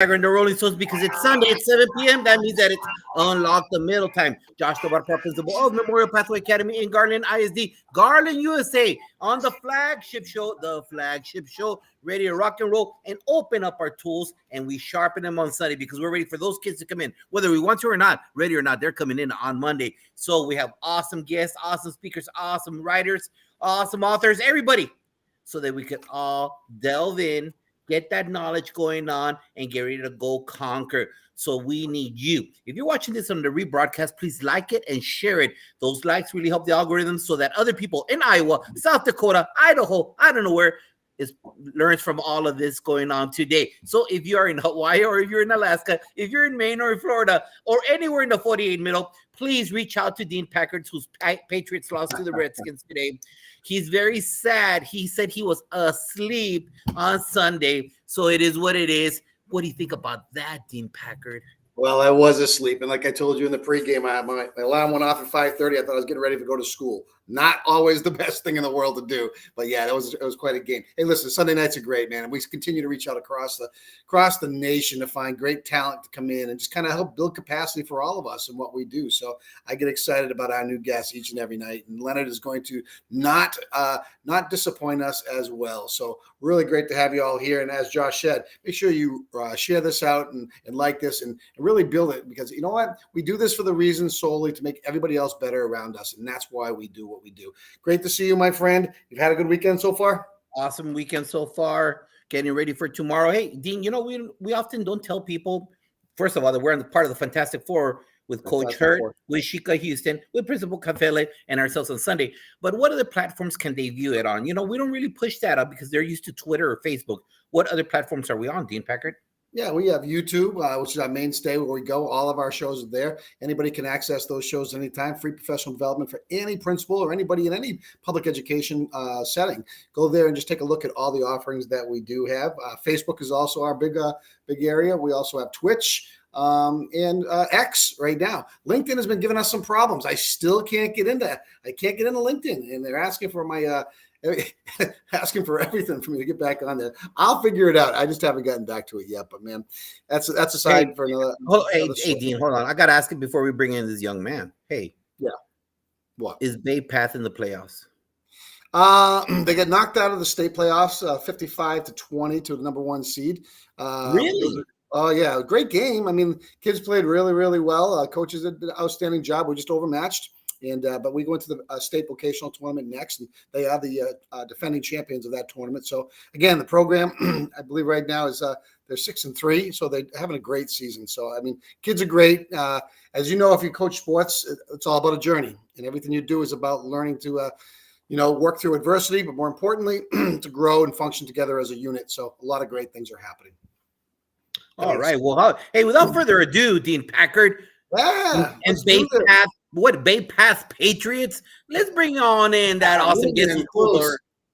And the Rolling Stones because it's Sunday at 7 p.m. That means that it's unlocked the middle time. Josh Tobar, principal of Memorial Pathway Academy in Garland ISD, Garland, USA, on the flagship show, ready to rock and roll and open up our tools. And we sharpen them on Sunday because we're ready for those kids to come in, whether we want to or not, ready or not. They're coming in on Monday. So we have awesome guests, awesome speakers, awesome writers, awesome authors, everybody, so that we could all delve in, get that knowledge going on, and get ready to go conquer. So we need you. If you're watching this on the rebroadcast, please like it and share it. Those likes really help the algorithm so that other people in Iowa, South Dakota, Idaho, I don't know where, is learns from all of this going on today. So if you are in Hawaii or if you're in Alaska, if you're in Maine or in Florida or anywhere in the 48 middle, please reach out to Dean Packard, whose Patriots lost to the Redskins today. He's very sad. He said he was asleep on Sunday. So it is what it is. What do you think about that, Dean Packard? Well, I was asleep. And like I told you in the pregame, my alarm went off at 5:30. I thought I was getting ready to go to school. Not always the best thing in the world to do. But yeah, it was quite a game. Hey, listen, Sunday nights are great, man. And we continue to reach out across the nation to find great talent to come in and just kind of help build capacity for all of us in what we do. So I get excited about our new guests each and every night. And Leonard is going to not disappoint us as well. So really great to have you all here. And as Josh said, make sure you share this out and like this and really build it, because you know what? We do this for the reason solely to make everybody else better around us. And that's why we do what we do. Great to see you, my friend. You've had a good weekend so far? Awesome weekend so far. Getting ready for tomorrow. Hey, Dean, you know, we often don't tell people, first of all, that we're in the part of the Fantastic Four with Coach Hurt, with Shika Houston, with Principal Cafele, and ourselves on Sunday. But what other platforms can they view it on? You know, we don't really push that up because they're used to Twitter or Facebook. What other platforms are we on, Dean Packard? Yeah, we have YouTube, which is our mainstay where we go. All of our shows are there. Anybody can access those shows anytime. Free professional development for any principal or anybody in any public education setting. Go there and just take a look at all the offerings that we do have. Facebook is also our big area. We also have Twitch and X right now. LinkedIn has been giving us some problems. I still can't get into LinkedIn, and they're asking for my asking for everything for me to get back on there. I'll figure it out. I just haven't gotten back to it yet. But man, that's aside for another. Hey, Dean, hold on. I got to ask him before we bring in this young man. Hey, yeah, what is Bay Path in the playoffs? They got knocked out of the state playoffs, 55-20 to the number one seed. Really? Oh yeah, great game. I mean, kids played really, really well. Coaches did an outstanding job. We're just overmatched. And but we go into the state vocational tournament next, and they are the defending champions of that tournament. So again, the program I believe right now is they're 6-3, so they're having a great season. So I mean, kids are great. As you know, if you coach sports, it's all about a journey, and everything you do is about learning to work through adversity, but more importantly, to grow and function together as a unit. So a lot of great things are happening. All right. Well, hey, without further ado, Dean Packard, and Bay Path. What, Bay Path Patriots? Let's bring on in that awesome guest.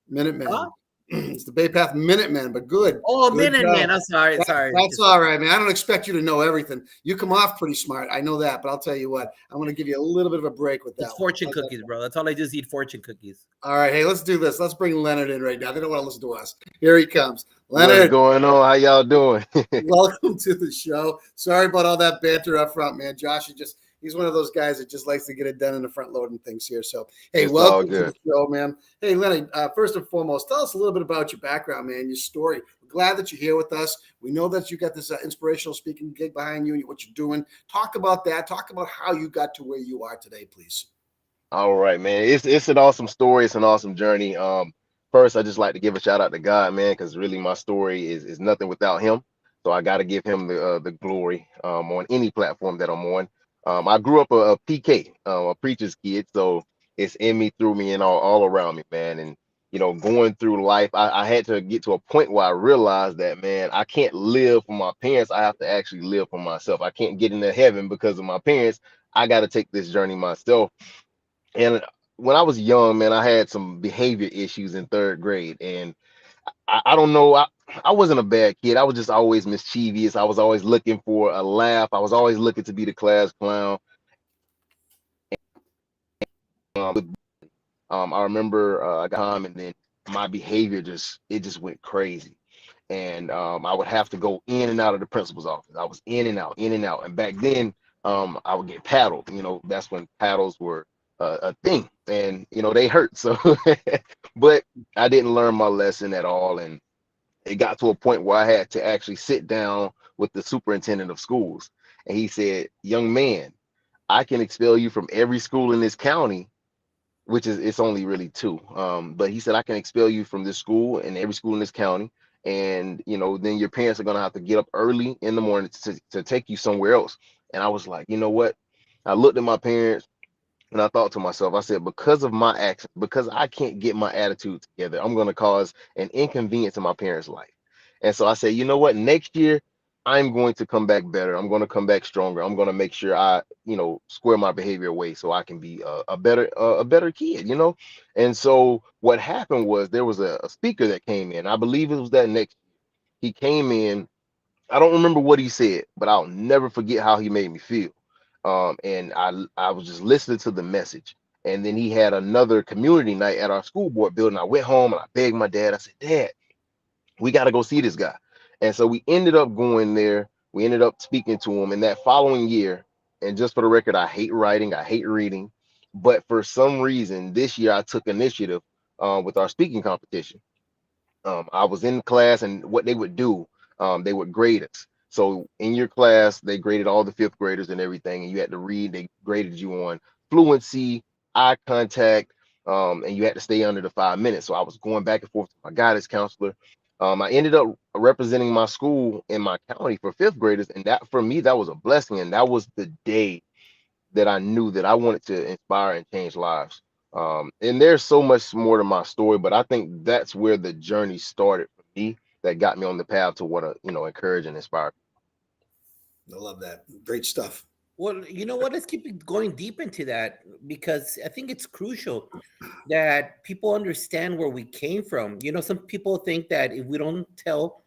Minutemen. Huh? It's the Bay Path Minutemen, but good. Oh, Minutemen. I'm sorry. That's all right, man. I don't expect you to know everything. You come off pretty smart. I know that, but I'll tell you what. I'm going to give you a little bit of a break with that. It's fortune cookies, bro. That's all I do is eat fortune cookies. All right. Hey, let's do this. Let's bring Leonard in right now. They don't want to listen to us. Here he comes. Leonard. What's going on? How y'all doing? Welcome to the show. Sorry about all that banter up front, man. Josh is he's one of those guys that just likes to get it done in the front loading things here. So, hey, welcome to the show, man. Hey, Leonard, first and foremost, tell us a little bit about your background, man, your story. We're glad that you're here with us. We know that you got this inspirational speaking gig behind you and what you're doing. Talk about that. Talk about how you got to where you are today, please. All right, man. It's an awesome story. It's an awesome journey. First, I just like to give a shout out to God, man, because really my story is nothing without him. So I got to give him the glory on any platform that I'm on. I grew up a PK, a preacher's kid, so it's in me, through me, and all around me, man. And going through life, I had to get to a point where I realized that, man, I can't live for my parents. I have to actually live for myself. I can't get into heaven because of my parents. I got to take this journey myself. And when I was young, man, I had some behavior issues in third grade, and I don't know. I wasn't a bad kid. I was just always mischievous. I was always looking for a laugh. I was always looking to be the class clown. I remember I got home, and then my behavior just went crazy. and I would have to go in and out of the principal's office. I was in and out. And back then, I would get paddled. You know, that's when paddles were a thing, and you know they hurt. So, but I didn't learn my lesson at all, and it got to a point where I had to actually sit down with the superintendent of schools, and he said, "Young man, I can expel you from every school in this county, which is it's only really two. But he said I can expel you from this school and every school in this county, and you know then your parents are gonna have to get up early in the morning to take you somewhere else." And I was like, you know what? I looked at my parents and I thought to myself, I said, because of my action, because I can't get my attitude together, I'm going to cause an inconvenience in my parents' life. And so I said, you know what? Next year, I'm going to come back better. I'm going to come back stronger. I'm going to make sure I, you know, square my behavior away so I can be a better kid, you know? And so what happened was there was a speaker that came in. I believe it was that next year. He came in. I don't remember what he said, but I'll never forget how he made me feel. And I was just listening to the message. And then he had another community night at our school board building. I went home and I begged my dad. I said, Dad, we got to go see this guy. And so we ended up going there. We ended up speaking to him. And that following year, and just for the record, I hate writing, I hate reading. But for some reason, this year I took initiative with our speaking competition. I was in class, and what they would do, they would grade us. So in your class, they graded all the fifth graders and everything, and you had to read. They graded you on fluency, eye contact, and you had to stay under the 5 minutes. So I was going back and forth with my guidance counselor. I ended up representing my school in my county for fifth graders, and that for me, that was a blessing, and that was the day that I knew that I wanted to inspire and change lives. And there's so much more to my story, but I think that's where the journey started for me that got me on the path to want to, you know, encourage and inspire. I love that. Great stuff. Well, you know what? Let's keep going deep into that because I think it's crucial that people understand where we came from. You know, some people think that if we don't tell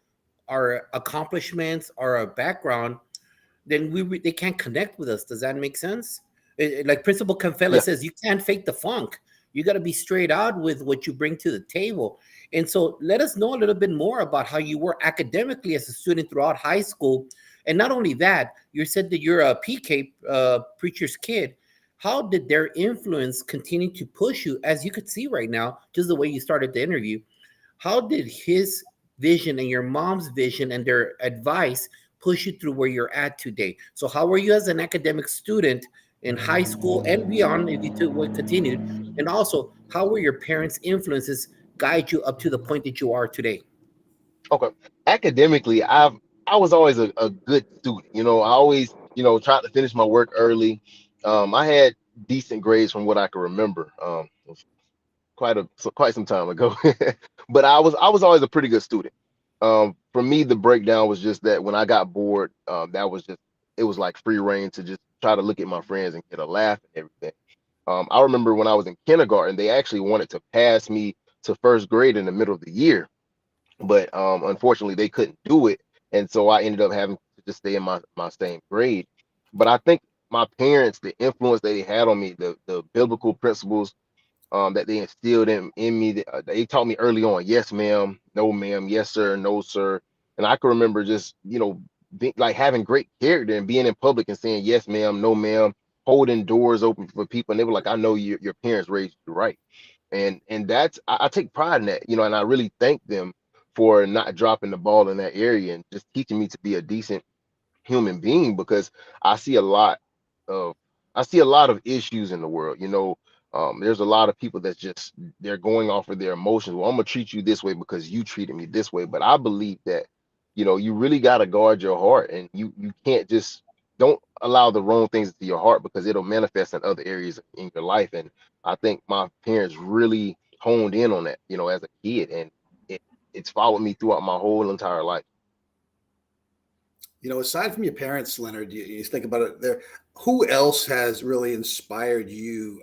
our accomplishments or our background, then they can't connect with us. Does that make sense? Like Principal Confella Yeah. says, you can't fake the funk. You got to be straight out with what you bring to the table. And so let us know a little bit more about how you were academically as a student throughout high school. And not only that, you said that you're a PK, preacher's kid. How did their influence continue to push you, as you could see right now, just the way you started the interview? How did his vision and your mom's vision and their advice push you through where you're at today? So, how were you as an academic student in high school and beyond, if you continued? And also, how were your parents' influences guide you up to the point that you are today? Okay. Academically, I was always a good student. You know, I always, you know, tried to finish my work early. I had decent grades from what I can remember. It was quite some time ago. But I was always a pretty good student. For me, the breakdown was just that when I got bored, that was just it was like free reign to just try to look at my friends and get a laugh and everything. I remember when I was in kindergarten, they actually wanted to pass me to first grade in the middle of the year, but unfortunately they couldn't do it, and so I ended up having to just stay in my same grade. But I think my parents, the influence they had on me, the biblical principles that they instilled in me. They taught me early on, yes, ma'am, no, ma'am, yes, sir, no, sir. And I can remember just, you know, like having great character and being in public and saying, yes, ma'am, no, ma'am, holding doors open for people. And they were like, I know your parents raised you right. And that's, I take pride in that, you know, and I really thank them for not dropping the ball in that area and just teaching me to be a decent human being, because I see a lot of I see a lot of issues in the world. You know, there's a lot of people that's just they're going off of their emotions. Well, I'm gonna treat you this way because you treated me this way. But I believe that, you know, you really gotta guard your heart, and you can't just don't allow the wrong things into your heart because it'll manifest in other areas in your life. And I think my parents really honed in on that, you know, as a kid, and it, it's followed me throughout my whole entire life. You know, aside from your parents, Leonard, you think about it there, who else has really inspired you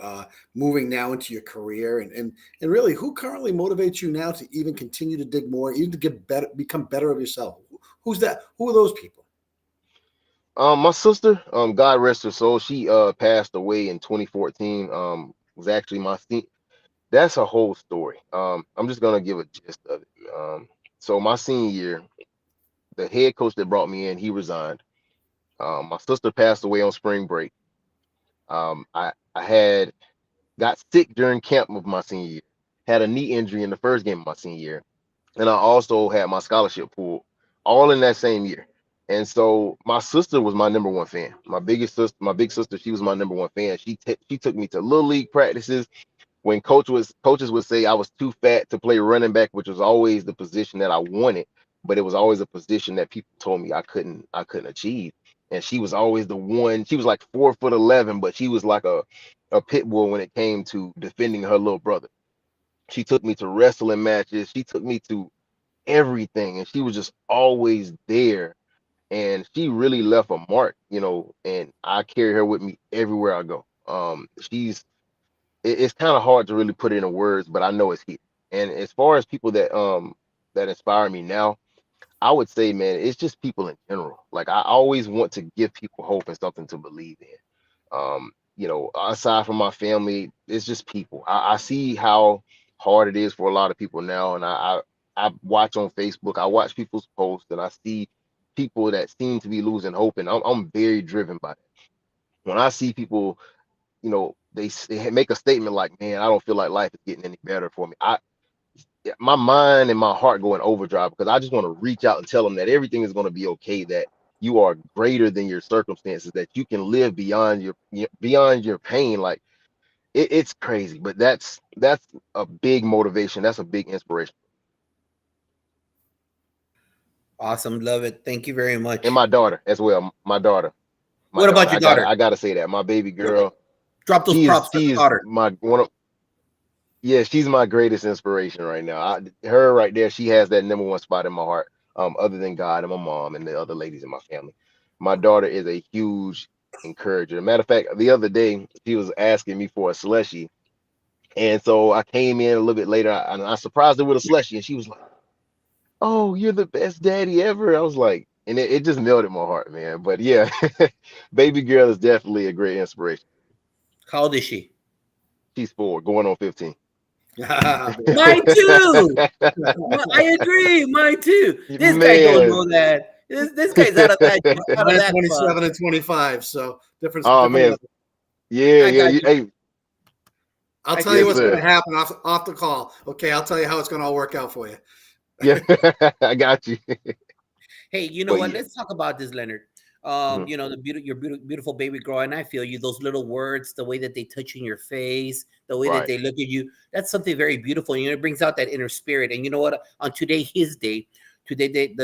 moving now into your career? And really, who currently motivates you now to even continue to dig more, even to get better, become better of yourself? Who's that? Who are those people? My sister, God rest her soul, she passed away in 2014. Was actually my that's a whole story. I'm just gonna give a gist of it. So my senior year, the head coach that brought me in, he resigned. My sister passed away on spring break. I had got sick during camp of my senior year, had a knee injury in the first game of my senior year, and I also had my scholarship pulled all in that same year. And so my sister was my number one fan. My biggest sister, my big sister, she was my number one fan. She took me to little league practices when coaches would say I was too fat to play running back, which was always the position that I wanted, but it was always a position that people told me I couldn't achieve. And she was always the one. She was like 4'11", but she was like a pit bull when it came to defending her little brother. She took me to wrestling matches. She took me to everything, and she was just always there. And she really left a mark, and I carry her with me everywhere I go. It's kind of hard to really put it in words, but I know it's here. And as far as people that inspire me now, I would say, man, it's just people in general. Like I always want to give people hope and something to believe in. Aside from my family, it's just people. I see how hard it is for a lot of people now, and I watch on Facebook, I watch people's posts, and I see people that seem to be losing hope, and I'm very driven by that. When I see people, they make a statement like, "Man, I don't feel like life is getting any better for me." My mind and my heart go in overdrive because I just want to reach out and tell them that everything is going to be okay, that you are greater than your circumstances, that you can live beyond your pain. Like it's crazy, but that's a big motivation. That's a big inspiration. Awesome. Love it. Thank you very And much. my daughter as well. My What about daughter. your I got to daughter? I got to say that my baby girl. Drop those She is props for she the is daughter. my one of Yeah, she's my greatest inspiration right now. Her right there, she has that number one spot in my heart. Other than God and my mom and the other ladies in my family, my daughter is a huge encourager. Matter of fact, the other day she was asking me for a slushie, and so I came in a little bit later and I surprised her with a slushie, and she was like, "Oh, you're the best daddy ever." I was like, and it just melted my heart, man. But yeah, baby girl is definitely a great inspiration. How old is she? She's 4, going on 15. Mine too. I agree. Mine too. This guy don't Man, know that. This guy's out of that out of Mine's that club. 27 and 25, so oh different man, level. yeah, I yeah. got you. Hey, I'll I tell you got yes, you, what's going sir. to brother. happen off the call. Okay, I'll tell you how it's going to all work out for you. Yeah, I got you. Hey, you know But what? yeah, Let's talk about this, Leonard. mhm, Your beautiful baby girl, and I feel you. Those little words, the way that they touch in your face, the way that right. they look at you, that's something very beautiful. It brings out that inner spirit. And you know what? On today, his day, the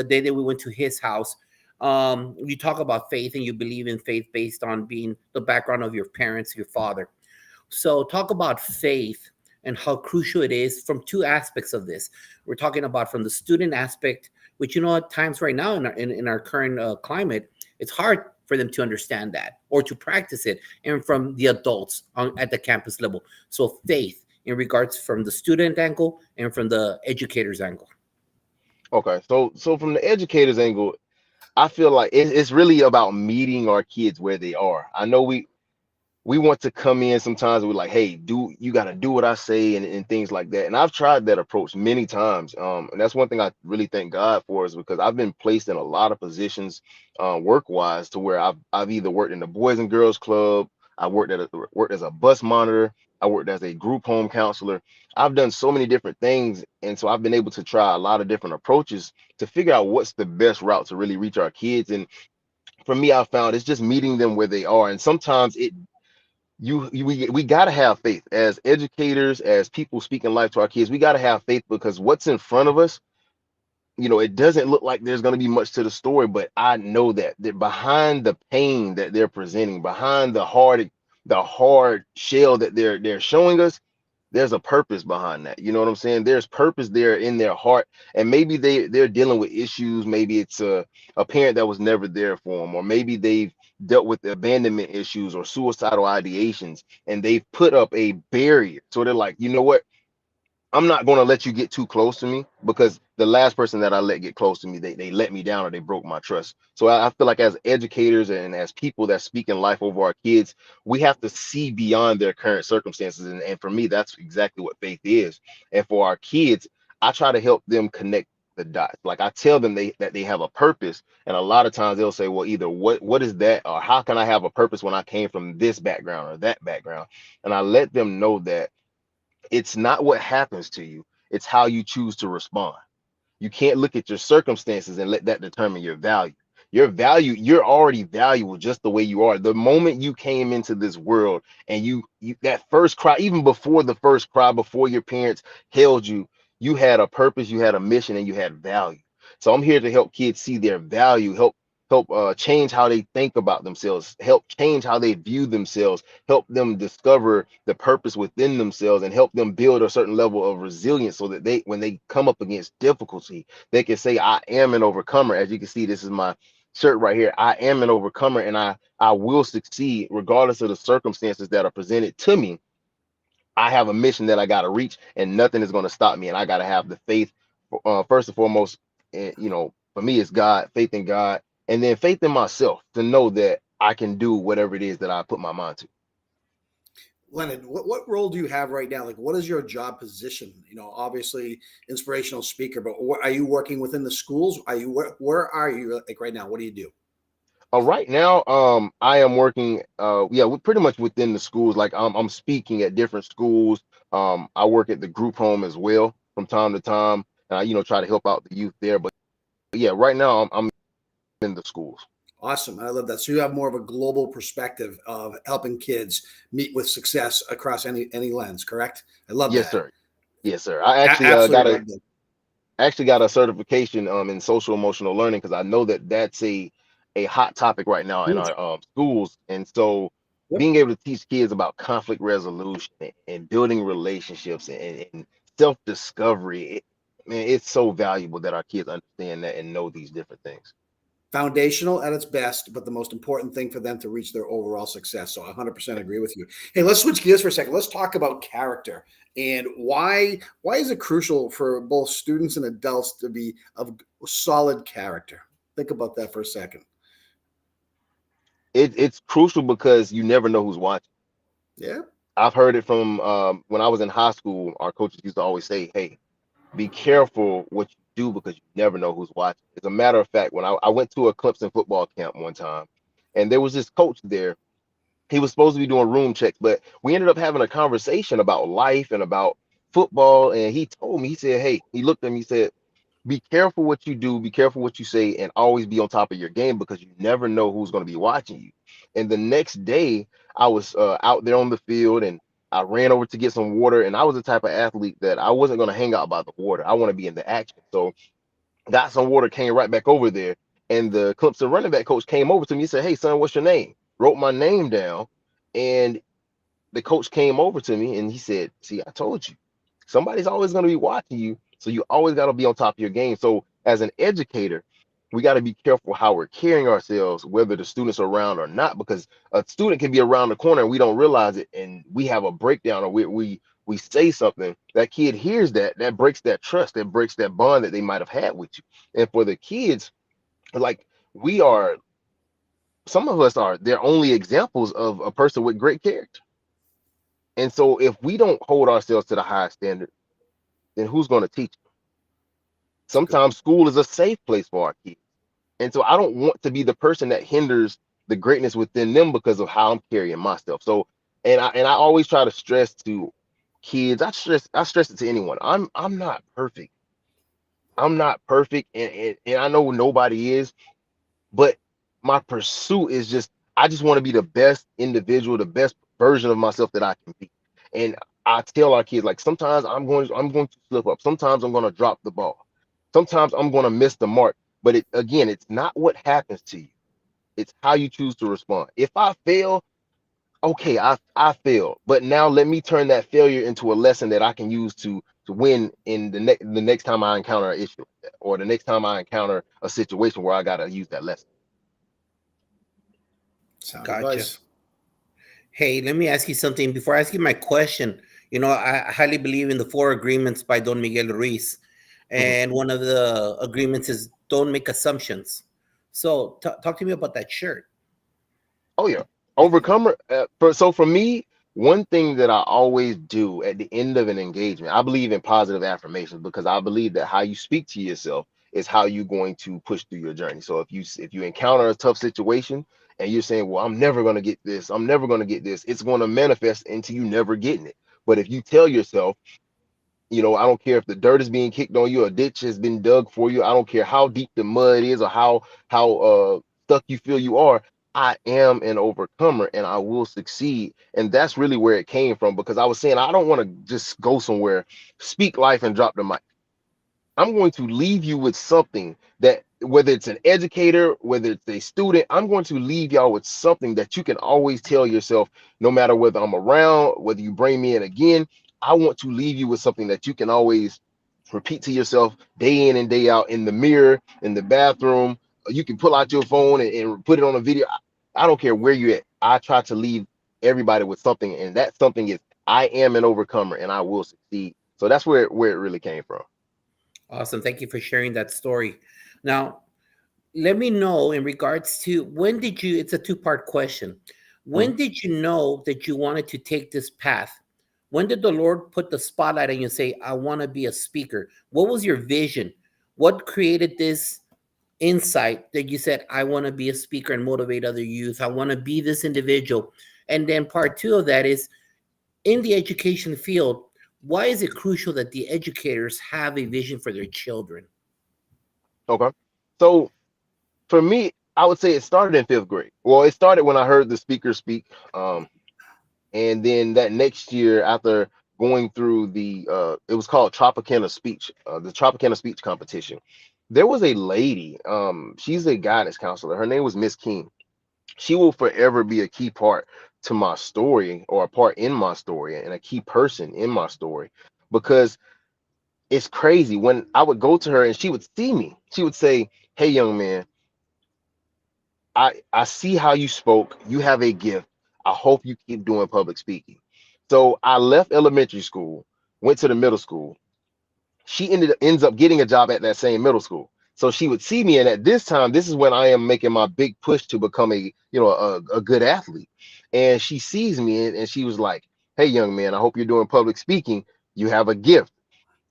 day that we went to his house, you talk about faith and you believe in faith based on being the background of your parents, your father. So, talk about faith and how crucial it is from two aspects of this. We're talking about from the student aspect, which at times right now in our current climate, it's hard for them to understand that or to practice it, and from the adults at the campus level. So, faith in regards from the student angle and from the educator's angle. Okay, so from the educator's angle, I feel like it's really about meeting our kids where they are. I know we want to come in sometimes, we're like, hey, you got to do what I say, and things like that. And I've tried that approach many times, and that's one thing I really thank God for, is because I've been placed in a lot of positions, work wise, to where I've either worked in the Boys and Girls Club, I worked as a bus monitor, I worked as a group home counselor. I've done so many different things, and so I've been able to try a lot of different approaches to figure out what's the best route to really reach our kids. And for me, I found it's just meeting them where they are. And sometimes we got to have faith as educators, as people speaking life to our kids. We got to have faith because what's in front of us, it doesn't look like there's going to be much to the story, but I know that behind the pain that they're presenting, behind the hard shell that they're showing us, there's a purpose behind that. You know what I'm saying? There's purpose there in their heart, and maybe they're dealing with issues. Maybe it's a parent that was never there for them, or maybe they've dealt with abandonment issues or suicidal ideations, and they've put up a barrier. So they're like, you know what? I'm not going to let you get too close to me, because the last person that I let get close to me, they let me down or they broke my trust. So I feel like as educators and as people that speak in life over our kids, we have to see beyond their current circumstances. And for me, that's exactly what faith is. And for our kids, I try to help them connect the dots. Like I tell them that they have a purpose, and a lot of times they'll say, well, either what is that, or how can I have a purpose when I came from this background or that background? And I let them know that it's not what happens to you, it's how you choose to respond. You can't look at your circumstances and let that determine your value. Your value, you're already valuable just the way you are. The moment you came into this world and you that first cry, even before the first cry, before your parents held you, you had a purpose, you had a mission, and you had value. So I'm here to help kids see their value, help change how they think about themselves, help change how they view themselves, help them discover the purpose within themselves, and help them build a certain level of resilience so that when they come up against difficulty, they can say, I am an overcomer. As you can see, this is my shirt right here. I am an overcomer, and I will succeed regardless of the circumstances that are presented to me. I have a mission that I got to reach, and nothing is going to stop me. And I got to have the faith, first and foremost. For me, it's God, faith in God, and then faith in myself to know that I can do whatever it is that I put my mind to. Leonard, what role do you have right now? Like, what is your job position? Obviously, inspirational speaker, but are you working within the schools? Where are you like right now? What do you do? Right now, I am working, pretty much within the schools. Like I'm speaking at different schools. I work at the group home as well from time to time, and I try to help out the youth there. But yeah, right now I'm in the schools. Awesome. I love that. So you have more of a global perspective of helping kids meet with success across any lens, correct? I love Yes, that. sir. Yes, sir. I actually got a certification in social emotional learning, because I know that that's a hot topic right now in Huge. our schools. And so Yep. being able to teach kids about conflict resolution and building relationships and self-discovery, man, it's so valuable that our kids understand that and know these different things. Foundational at its best, but the most important thing for them to reach their overall success. So I 100% agree with you. Hey, let's switch gears for a second. Let's talk about character and why is it crucial for both students and adults to be of solid character? Think about that for a second. It's crucial because you never know who's watching. Yeah. I've heard it from when I was in high school. Our coaches used to always say, hey, be careful what you do because you never know who's watching. As a matter of fact, when I went to a Clemson football camp one time, and there was this coach there. He was supposed to be doing room checks, but we ended up having a conversation about life and about football. And he told me, he said, hey, he looked at me, he said, be careful what you do, be careful what you say, and always be on top of your game because you never know who's going to be watching you. And the next day, I was out there on the field, and I ran over to get some water. And I was the type of athlete that I wasn't going to hang out by the water. I want to be in the action. So got some water, came right back over there. And the Clemson running back coach came over to me and said, hey, son, what's your name? Wrote my name down. And the coach came over to me and he said, see, I told you, somebody's always going to be watching you. So you always got to be on top of your game. So as an educator, we got to be careful how we're carrying ourselves, whether the students are around or not, because a student can be around the corner and we don't realize it. And we have a breakdown, or we say something, that kid hears that breaks that trust, that breaks that bond that they might have had with you. And for the kids, like some of us are, they're only examples of a person with great character. And so if we don't hold ourselves to the highest standard, then who's going to teach them? Sometimes school is a safe place for our kids. And so I don't want to be the person that hinders the greatness within them because of how I'm carrying myself. So and I always try to stress to kids, I stress it to anyone. I'm not perfect. I'm not perfect, and I know nobody is. But my pursuit is I just want to be the best individual, the best version of myself that I can be. And I tell our kids, like, sometimes I'm going to slip up. Sometimes I'm going to drop the ball. Sometimes I'm going to miss the mark. But it's not what happens to you. It's how you choose to respond. If I fail, okay, I failed. But now let me turn that failure into a lesson that I can use to win in the next time I encounter an issue, or the next time I encounter a situation where I gotta use that lesson. Sound Gotcha. advice. Hey, let me ask you something. Before I ask you my question, I highly believe in the 4 agreements by Don Miguel Ruiz. And one of the agreements is don't make assumptions. So talk to me about that shirt. Oh yeah, overcomer. For me, One thing that I always do at the end of an engagement, I believe in positive affirmations because I believe that how you speak to yourself is how you're going to push through your journey. So if you encounter a tough situation and you're saying, "Well, I'm never going to get this. I'm never going to get this," it's going to manifest into you never getting it. But if you tell yourself, I don't care if the dirt is being kicked on you, a ditch has been dug for you. I don't care how deep the mud is or how stuck you feel you are. I am an overcomer and I will succeed. And that's really where it came from because I was saying I don't want to just go somewhere, speak life and drop the mic. I'm going to leave you with something that, whether it's an educator, whether it's a student, I'm going to leave y'all with something that you can always tell yourself, no matter whether I'm around, whether you bring me in again. I want to leave you with something that you can always repeat to yourself day in and day out in the mirror, in the bathroom. You can pull out your phone and put it on a video. I don't care where you're at. I try to leave everybody with something, and that something is I am an overcomer and I will succeed. So that's where it really came from. Awesome. Thank you for sharing that story. Now, let me know in regards to when did you, it's a two-part question. Mhm. When did you know that you wanted to take this path? When did the Lord put the spotlight on you and say, I want to be a speaker? What was your vision? What created this insight that you said, I want to be a speaker and motivate other youth? I want to be this individual. And then part two of that is in the education field, why is it crucial that the educators have a vision for their children? Okay. So for me, I would say it started in fifth grade. Well, it started when I heard the speaker speak. And then that next year, after going through it was called Tropicana Speech, the Tropicana Speech competition, there was a lady. She's a guidance counselor. Her name was Miss King. She will forever be a key part to my story, or a part in my story, and a key person in my story, because it's crazy. When I would go to her and she would see me, she would say, "Hey, young man, I see how you spoke. You have a gift. I hope you keep doing public speaking." So I left elementary school, went to the middle school. She ends up getting a job at that same middle school. So she would see me, and at this time, this is when I am making my big push to become a good athlete. And she sees me, and she was like, "Hey, young man, I hope you're doing public speaking. You have a gift."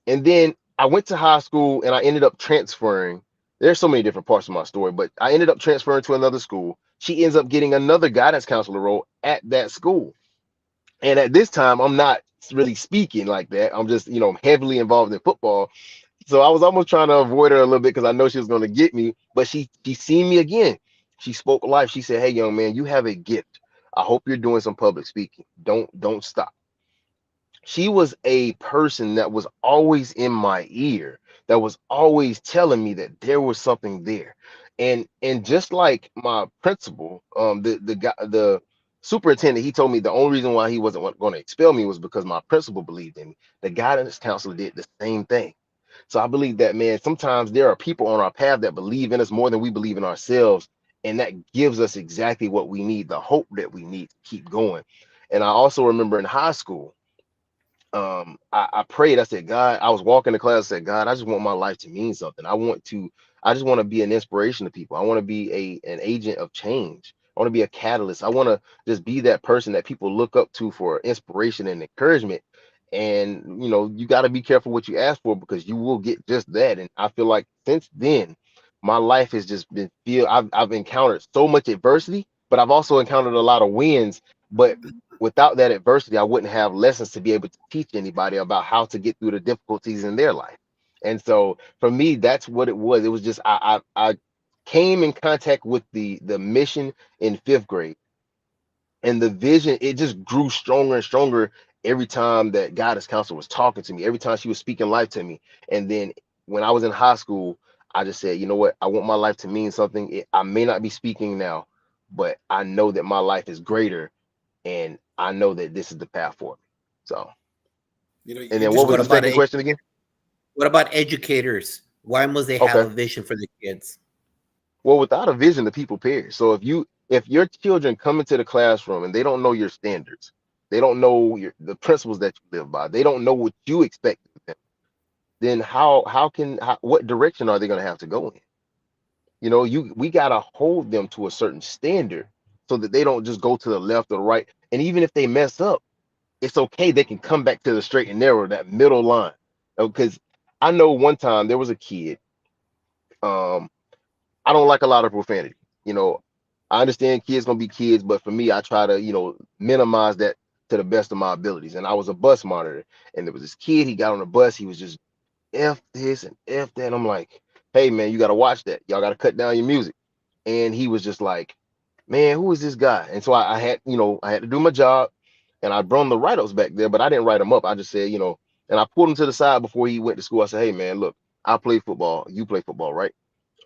And then I went to high school and I ended up transferring. There's so many different parts of my story, but I ended up transferring to another school. She ends up getting another guidance counselor role at that school. And at this time, I'm not really speaking like that. I'm just, heavily involved in football. So I was almost trying to avoid her a little bit because I know she was going to get me. But she seen me again. She spoke life. She said, "Hey, young man, you have a gift. I hope you're doing some public speaking. Don't stop." She was a person that was always in my ear, that was always telling me that there was something there. And just like my principal, the guy, the superintendent, he told me the only reason why he wasn't going to expel me was because my principal believed in me. The guidance counselor did the same thing. So I believe that, man, sometimes there are people on our path that believe in us more than we believe in ourselves, and that gives us exactly what we need, the hope that we need to keep going. And I also remember in high school, I prayed. I said, God, I was walking to class. I said, God, I just want my life to mean something. I just want to be an inspiration to people. I want to be an agent of change. I want to be a catalyst. I want to just be that person that people look up to for inspiration and encouragement. And you got to be careful what you ask for because you will get just that. And I feel like since then, my life has just been I've encountered so much adversity, but I've also encountered a lot of wins. But without that adversity, I wouldn't have lessons to be able to teach anybody about how to get through the difficulties in their life. And so for me, that's what it was. It was just I came in contact with the mission in fifth grade, and the vision, it just grew stronger and stronger every time that guidance counselor was talking to me, every time she was speaking life to me. And then when I was in high school, I just said, you know what, I want my life to mean something. I may not be speaking now, but I know that my life is greater, and I know that this is the path for me. So, and You then what just was What the about second question again? what about educators? Why must they have Okay. a vision for the kids? Well, without a vision, the people perish. So if your children come into the classroom and they don't know your standards, they don't know the principles that you live by, they don't know what you expect of them, then what direction are they going to have to go in? We gotta hold them to a certain standard so that they don't just go to the left or the right. And even if they mess up, it's okay. They can come back to the straight and narrow, that middle line. Because I know one time there was a kid. Um, I don't like a lot of profanity. You know, I understand kids gonna be kids, but for me, I try to, minimize that to the best of my abilities. And I was a bus monitor, and there was this kid. He got on the bus. He was just F this and F that. I'm like, hey man, you gotta watch that. Y'all gotta cut down your music. And he was just like, man, who is this guy? And so I had, I had to do my job, and I brought the write-ups back there, but I didn't write them up. I just said, and I pulled him to the side before he went to school. I said, hey man, look, I play football. You play football, right?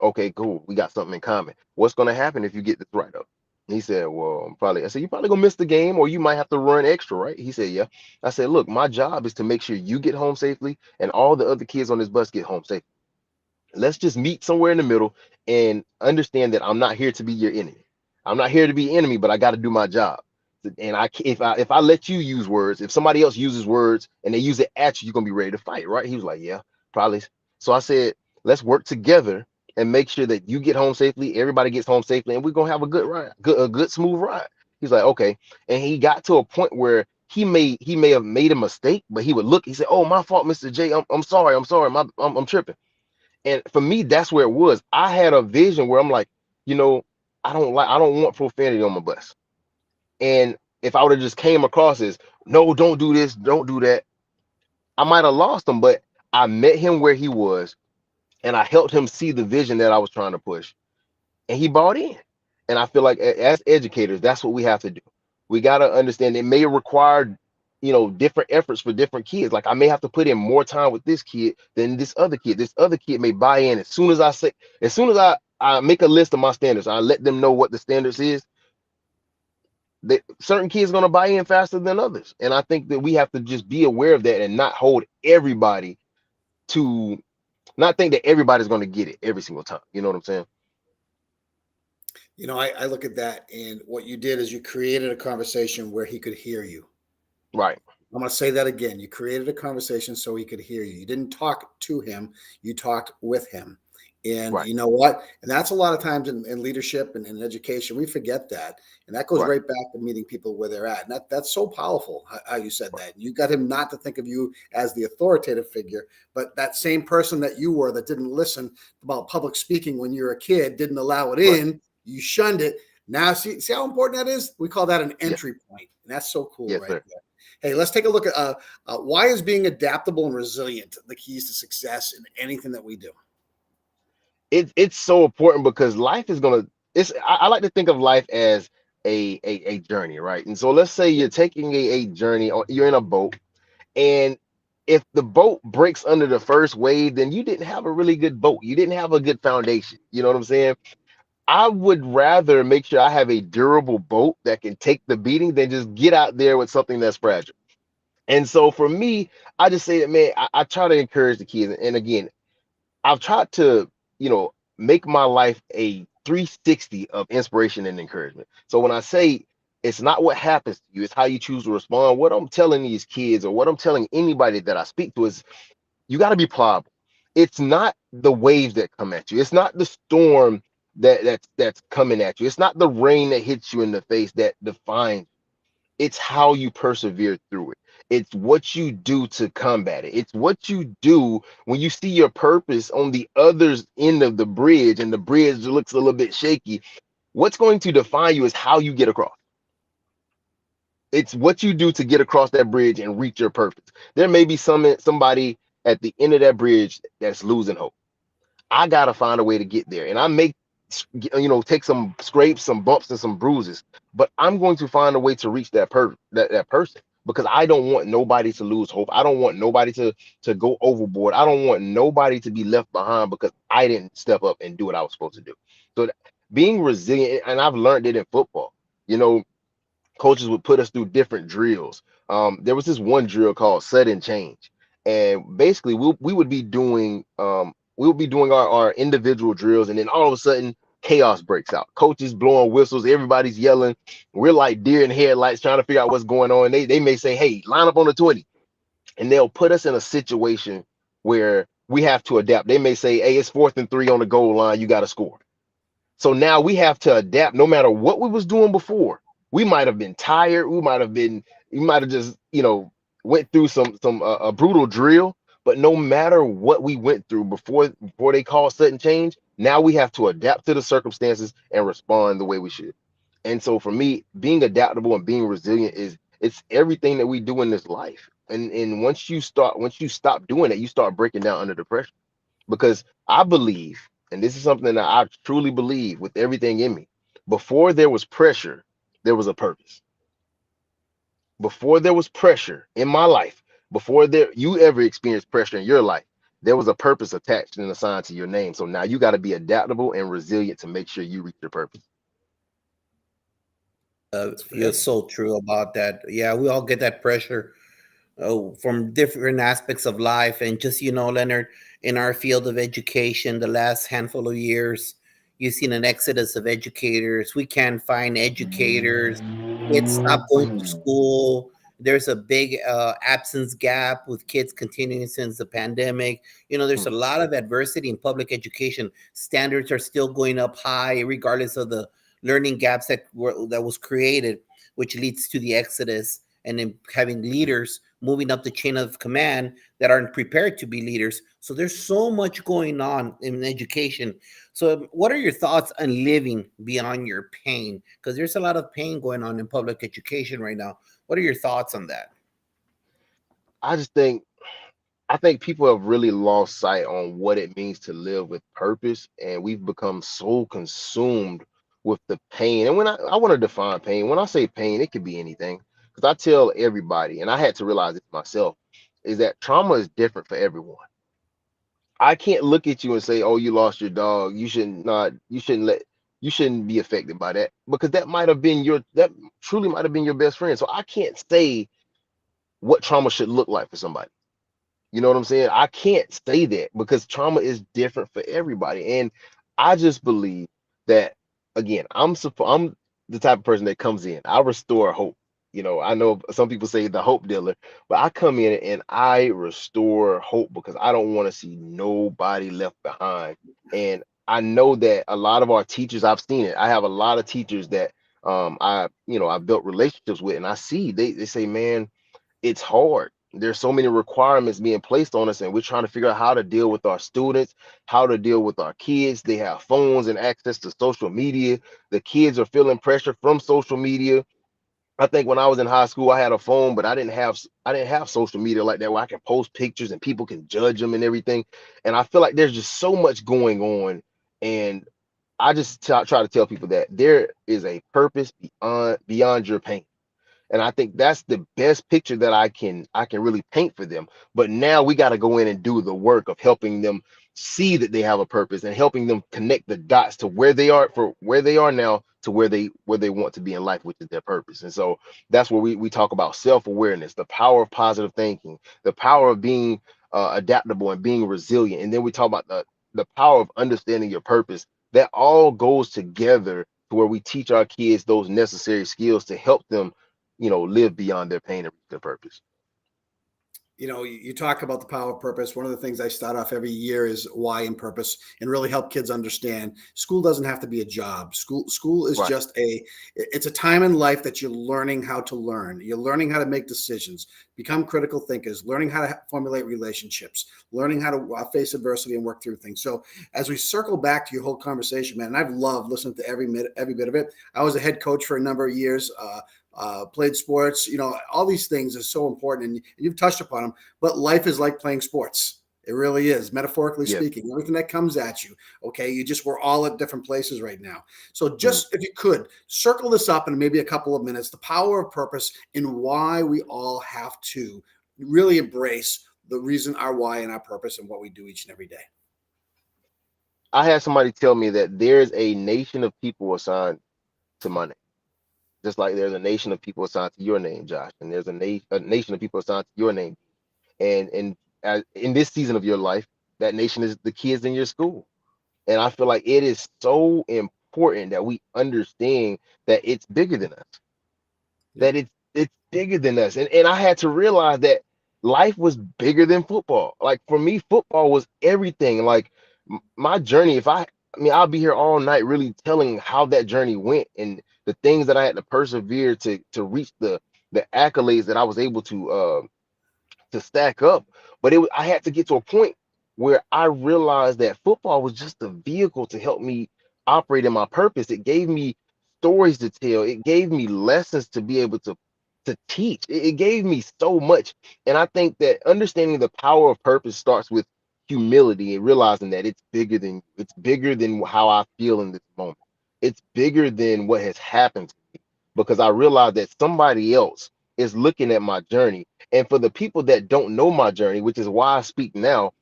Okay, cool. We got something in common. What's gonna happen if you get this write-up? He said, well, I said, you probably gonna miss the game, or you might have to run extra, right? He said, yeah. I said, look, my job is to make sure you get home safely and all the other kids on this bus get home safe. Let's just meet somewhere in the middle and understand that I'm not here to be your enemy. I'm not here to be enemy, but I got to do my job. And if I let you use words, if somebody else uses words and they use it at you, you're gonna be ready to fight, right? He was like, yeah, probably. So I said, let's work together and make sure that you get home safely, everybody gets home safely, and we're gonna have a good ride, a good smooth ride. He's like, okay. And he got to a point where he may have made a mistake, but he would look. He said, oh, my fault, Mr. J. I'm sorry. I'm tripping. And for me, that's where it was. I had a vision where I'm like, you know, I don't want profanity on my bus. And if I would have just came across as, no, don't do this, don't do that, I might have lost him. But I met him where he was, and I helped him see the vision that I was trying to push, and he bought in. And I feel like as educators, that's what we have to do. We got to understand it may require, different efforts for different kids. Like I may have to put in more time with this kid than this other kid. This other kid may buy in as soon as I make a list of my standards, I let them know what the standards is. Certain kids are going to buy in faster than others. And I think that we have to just be aware of that and not hold everybody to not think that everybody's going to get it every single time. You know what I'm saying? I look at that, and what you did is you created a conversation where he could hear you. Right. I'm going to say that again. You created a conversation so he could hear you. You didn't talk to him. You talked with him. And right. You know what? And that's a lot of times in leadership and in education, we forget that. And that goes right back to meeting people where they're at. And that's so powerful how you said that. You got him not to think of you as the authoritative figure, but that same person that you were that didn't listen about public speaking when you were a kid, didn't allow it in, you shunned it. Now, see how important that is? We call that an entry point. And that's so cool right there. Hey, let's take a look at why is being adaptable and resilient the keys to success in anything that we do? It's so important because life is I like to think of life as a journey, right? And so let's say you're taking a journey, or you're in a boat, and if the boat breaks under the first wave, then you didn't have a really good boat. You didn't have a good foundation. You know what I'm saying? I would rather make sure I have a durable boat that can take the beating than just get out there with something that's fragile. And so for me, I just say that, man, I try to encourage the kids. And again, I've tried to, make my life a 360 of inspiration and encouragement. So when I say it's not what happens to you, it's how you choose to respond. What I'm telling these kids, or what I'm telling anybody that I speak to, is you got to be pliable. It's not the waves that come at you. It's not the storm that's coming at you. It's not the rain that hits you in the face that defines. It's how you persevere through it. It's what you do to combat it. It's what you do when you see your purpose on the other end of the bridge and the bridge looks a little bit shaky. What's going to define you is how you get across. It's what you do to get across that bridge and reach your purpose. There may be somebody at the end of that bridge that's losing hope. I got to find a way to get there. And I may, take some scrapes, some bumps, and some bruises, but I'm going to find a way to reach that person, because I don't want nobody to lose hope. I don't want nobody to go overboard. I don't want nobody to be left behind because I didn't step up and do what I was supposed to do. So being resilient, and I've learned it in football, coaches would put us through different drills. There was this one drill called sudden change. And basically we would be doing our individual drills, and then all of a sudden chaos breaks out. Coaches blowing whistles, everybody's yelling. We're like deer in headlights trying to figure out what's going on. They may say, hey, line up on the 20. And they'll put us in a situation where we have to adapt. They may say, hey, it's 4th and 3 on the goal line, you got to score. So now we have to adapt no matter what we was doing before. We might have been tired. We might have been, you might have just, went through some a brutal drill. But no matter what we went through before they call sudden change, now we have to adapt to the circumstances and respond the way we should. And so for me, being adaptable and being resilient it's everything that we do in this life. And once you stop doing it, you start breaking down under the pressure. Because I believe, and this is something that I truly believe with everything in me, before there was pressure, there was a purpose. Before there was pressure in my life, before you ever experienced pressure in your life, there was a purpose attached and assigned to your name. So now you got to be adaptable and resilient to make sure you reach your purpose. You're so true about that. Yeah, we all get that pressure from different aspects of life. And just, Leonard, in our field of education, the last handful of years, you've seen an exodus of educators. We can't find educators. Kids stop going to school. There's a big absence gap with kids continuing since the pandemic. There's a lot of adversity in public education. Standards are still going up high, regardless of the learning gaps that was created, which leads to the exodus, and then having leaders moving up the chain of command that aren't prepared to be leaders. So there's so much going on in education. So what are your thoughts on living beyond your pain? Because there's a lot of pain going on in public education right now. What are your thoughts on that? I just think I think people have really lost sight on what it means to live with purpose, and we've become so consumed with the pain. And when I want to define pain, when I say pain, it could be anything. Because I tell everybody, and I had to realize it myself, is that trauma is different for everyone. I can't look at you and say, "Oh, you lost your dog. You shouldn't be affected by that," because that truly might have been your best friend. So I can't say what trauma should look like for somebody. You know what I'm saying? I can't say that because trauma is different for everybody. And I just believe that, again, I'm the type of person that comes in. I restore hope. I know some people say the hope dealer, but I come in and I restore hope because I don't want to see nobody left behind. And I know that a lot of our teachers, I've seen it. I have a lot of teachers that I built relationships with, and I see they say, man, it's hard. There's so many requirements being placed on us, and we're trying to figure out how to deal with our students, how to deal with our kids. They have phones and access to social media. The kids are feeling pressure from social media. I think when I was in high school, I had a phone, but I didn't have social media like that where I can post pictures and people can judge them and everything. And I feel like there's just so much going on, and I just try to tell people that there is a purpose beyond your pain. And I think that's the best picture that I can really paint for them. But now we got to go in and do the work of helping them see that they have a purpose and helping them connect the dots to where they are now to where they want to be in life, which is their purpose. And so that's where we talk about self-awareness, the power of positive thinking, the power of being adaptable and being resilient. And then we talk about the power of understanding your purpose. That all goes together to where we teach our kids those necessary skills to help them live beyond their pain and reach their purpose. You talk about the power of purpose. One of the things I start off every year is why and purpose, and really help kids understand school doesn't have to be a job. School is Right. just it's a time in life that you're learning how to learn. You're learning how to make decisions, become critical thinkers, learning how to formulate relationships, learning how to face adversity and work through things. So as we circle back to your whole conversation, man, and I've loved listening to every bit of it. I was a head coach for a number of years. Played sports, all these things are so important, and you've touched upon them. But life is like playing sports. It really is, metaphorically Yeah. speaking. Everything that comes at you, okay, we're all at different places right now. So just if you could circle this up in maybe a couple of minutes, the power of purpose and why we all have to really embrace the reason, our why, and our purpose, and what we do each and every day. I had somebody tell me that there's a nation of people assigned to my name, just like there's a nation of people assigned to your name, Josh, and there's a nation of people assigned to your name. And in this season of your life, that nation is the kids in your school. And I feel like it is so important that we understand that it's bigger than us, that it's bigger than us. And I had to realize that life was bigger than football. Like for me, football was everything. Like my journey, I mean, I'll be here all night really telling how that journey went and the things that I had to persevere to reach the the accolades that I was able to stack up. But I had to get to a point where I realized that football was just a vehicle to help me operate in my purpose. It gave me stories to tell. It gave me lessons to be able to teach. It gave me so much. And I think that understanding the power of purpose starts with humility and realizing that it's bigger than how I feel in this moment. It's bigger than what has happened to me, because I realized that somebody else is looking at my journey. And for the people that don't know my journey, which is why I speak now,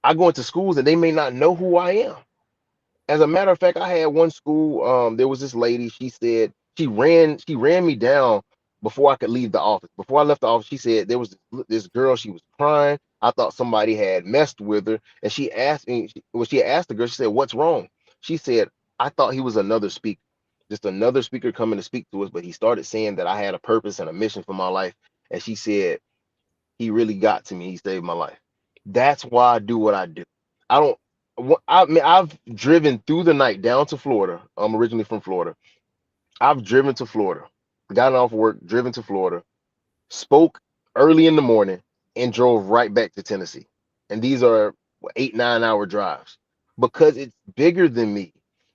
I go into schools and they may not know who I am. As a matter of fact, I had one school. There was this lady. She said she ran me down before I could leave the office. Before I left the office, she said there was this girl. She was crying. I thought somebody had messed with her, and she asked me. When she asked the girl, she said, "What's wrong?" She said, "I thought he was another speaker, just another speaker coming to speak to us, but he started saying that I had a purpose and a mission for my life." And she said, "He really got to me. He saved my life." That's why I do what I do. I don't. I mean, I've driven through the night down to Florida. I'm originally from Florida. I've driven to Florida, gotten off work, driven to Florida, spoke early in the morning, and drove right back to Tennessee. And these are 8, 9 hour drives because it's bigger than me.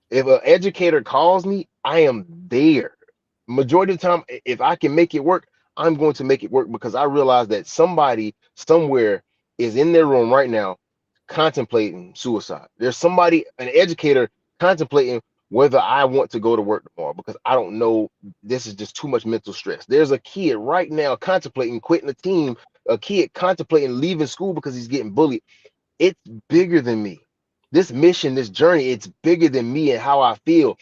If an educator calls me, I am there. Majority of the time, if I can make it work, I'm going to make it work, because I realize that somebody somewhere is in their room right now contemplating suicide. There's somebody, an educator, contemplating whether I want to go to work tomorrow because I don't know. This is just too much mental stress. There's a kid right now contemplating quitting the team, a kid contemplating leaving school because he's getting bullied. It's bigger than me. This mission, this journey, it's bigger than me and how I feel.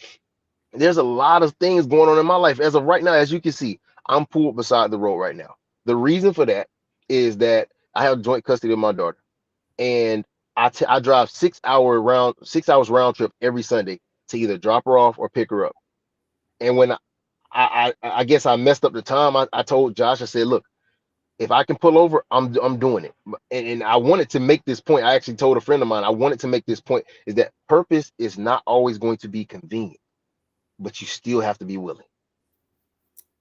There's a lot of things going on in my life. As of right now, as you can see, I'm pulled beside the road right now. The reason for that is that I have joint custody of my daughter, and I drive 6 hours round trip every Sunday to either drop her off or pick her up. And when I guess I messed up the time, I told Josh, I said, look, if I can pull over, I'm doing it. And I wanted to make this point. I actually told a friend of mine, I wanted to make this point, is that purpose is not always going to be convenient, but you still have to be willing.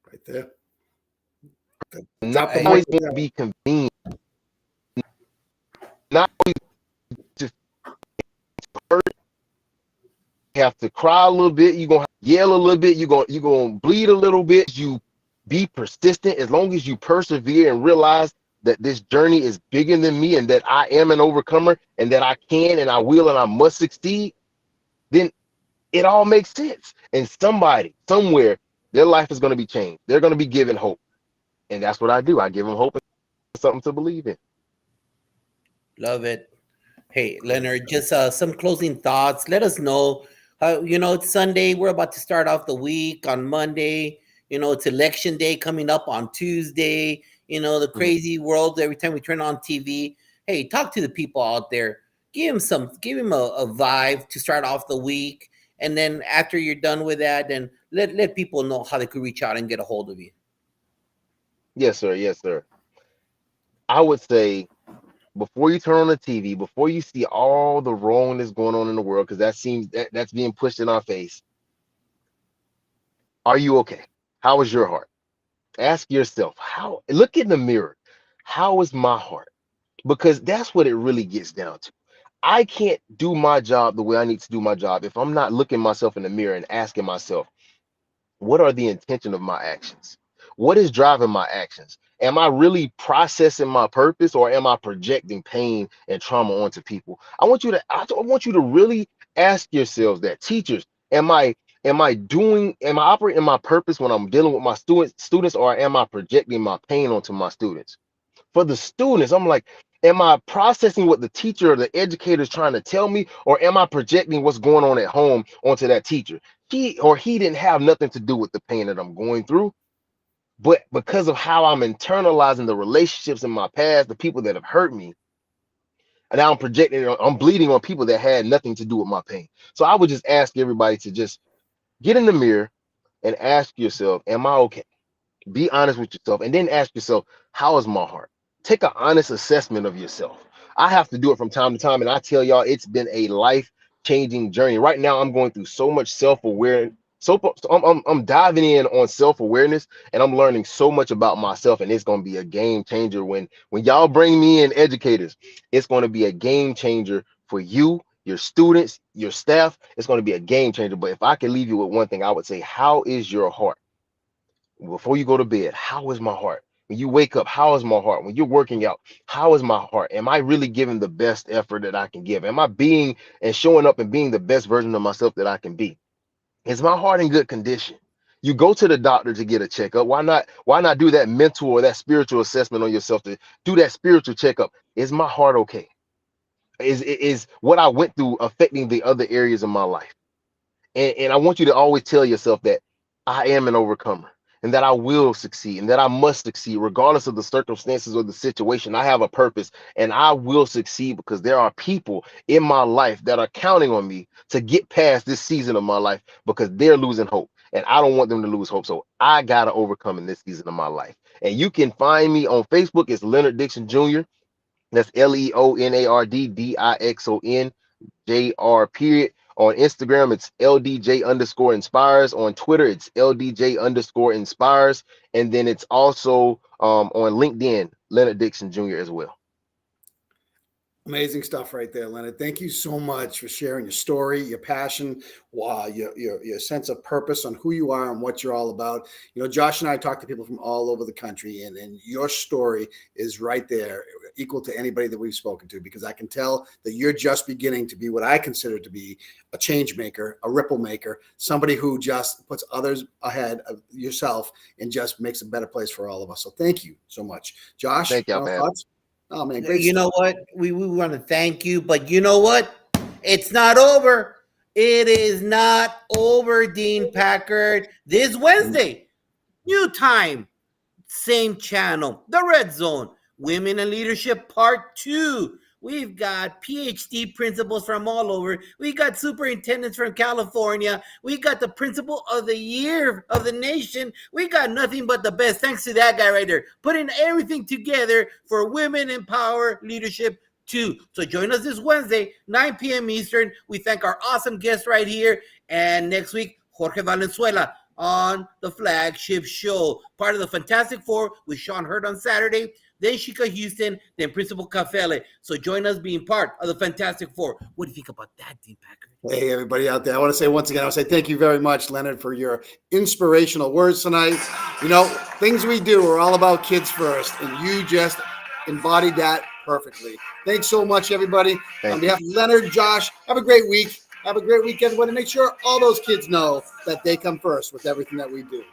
Right there. Not always going to be convenient. Not always just hurt. You have to cry a little bit. You're gonna yell a little bit. You're gonna bleed a little bit. You be persistent. As long as you persevere and realize that this journey is bigger than me and that I am an overcomer and that I can and I will and I must succeed, then it all makes sense. And somebody, somewhere, their life is going to be changed. They're going to be given hope. And that's what I do. I give them hope and something to believe in. Love it. Hey, Leonard, just some closing thoughts. Let us know. It's Sunday. We're about to start off the week on Monday. It's election day coming up on Tuesday. The crazy world every time we turn on TV. Hey, talk to the people out there. Give him a vibe to start off the week. And then after you're done with that, then let people know how they could reach out and get a hold of you. Yes, sir. Yes, sir. I would say, before you turn on the TV, before you see all the wrongness going on in the world, because that's being pushed in our face, are you okay? How is your heart? Ask yourself, look in the mirror. How is my heart? Because that's what it really gets down to. I can't do my job the way I need to do my job if I'm not looking myself in the mirror and asking myself, what are the intention of my actions? What is driving my actions? Am I really processing my purpose, or am I projecting pain and trauma onto people? I want you to really ask yourselves that. Teachers, am I operating my purpose when I'm dealing with my students, or am I projecting my pain onto my students? For the students, I'm like, am I processing what the teacher or the educator is trying to tell me, or am I projecting what's going on at home onto that teacher? He didn't have nothing to do with the pain that I'm going through, but because of how I'm internalizing the relationships in my past, the people that have hurt me, and now I'm bleeding on people that had nothing to do with my pain. So I would just ask everybody to just get in the mirror and ask yourself, am I okay? Be honest with yourself, and then ask yourself, how is my heart? Take an honest assessment of yourself. I have to do it from time to time, and I tell y'all, it's been a life-changing journey. Right now, I'm going through so much So I'm diving in on self-awareness, and I'm learning so much about myself, and it's gonna be a game changer when y'all bring me in educators. It's gonna be a game changer for you, your students, your staff. It's gonna be a game changer. But if I could leave you with one thing, I would say, how is your heart? Before you go to bed, how is my heart? When you wake up, how is my heart? When you're working out, how is my heart? Am I really giving the best effort that I can give? Am I being and showing up and being the best version of myself that I can be? Is my heart in good condition? You go to the doctor to get a checkup. Why not do that mental or that spiritual assessment on yourself, to do that spiritual checkup? Is my heart okay? Is what I went through affecting the other areas of my life? And I want you to always tell yourself that I am an overcomer, and that I will succeed, and that I must succeed regardless of the circumstances or the situation. I have a purpose, and I will succeed because there are people in my life that are counting on me to get past this season of my life, because they're losing hope, and I don't want them to lose hope. So I got to overcome in this season of my life. And you can find me on Facebook. It's Leonard Dixon Jr. That's LeonardDixon period. On Instagram, it's LDJ_inspires. On Twitter, it's LDJ_inspires. And then it's also on LinkedIn, Leonard Dixon Jr. as well. Amazing stuff right there, Leonard. Thank you so much for sharing your story, your passion, your sense of purpose on who you are and what you're all about. You know, Josh and I talk to people from all over the country, and your story is right there, equal to anybody that we've spoken to, because I can tell that you're just beginning to be what I consider to be a change maker, a ripple maker, somebody who just puts others ahead of yourself and just makes a better place for all of us. So thank you so much. Josh, Thank y'all, man. thoughts? Oh man, great You stuff. know what? We want to thank you, but you know what? It's not over. It is not over, Dean Packard. This Wednesday, new time, same channel, The Red Zone, Women in Leadership Part 2. We've got PhD principals from all over. We got superintendents from California. We got the principal of the year of the nation. We got nothing but the best, thanks to that guy right there, putting everything together for Women in Power Leadership 2. So join us this Wednesday, 9 p.m. Eastern. We thank our awesome guest right here. And next week, Jorge Valenzuela on the flagship show, part of the Fantastic Four with Sean Hurd on Saturday, then Shika Houston, then Principal Cafele. So join us being part of the Fantastic Four. What do you think about that, Dean Packard? Hey, everybody out there. I want to say once again, I want to say thank you very much, Leonard, for your inspirational words tonight. You know, things we do are all about kids first, and you just embodied that perfectly. Thanks so much, everybody. On behalf of Leonard, Josh, have a great week. Have a great week, everybody. Make sure all those kids know that they come first with everything that we do.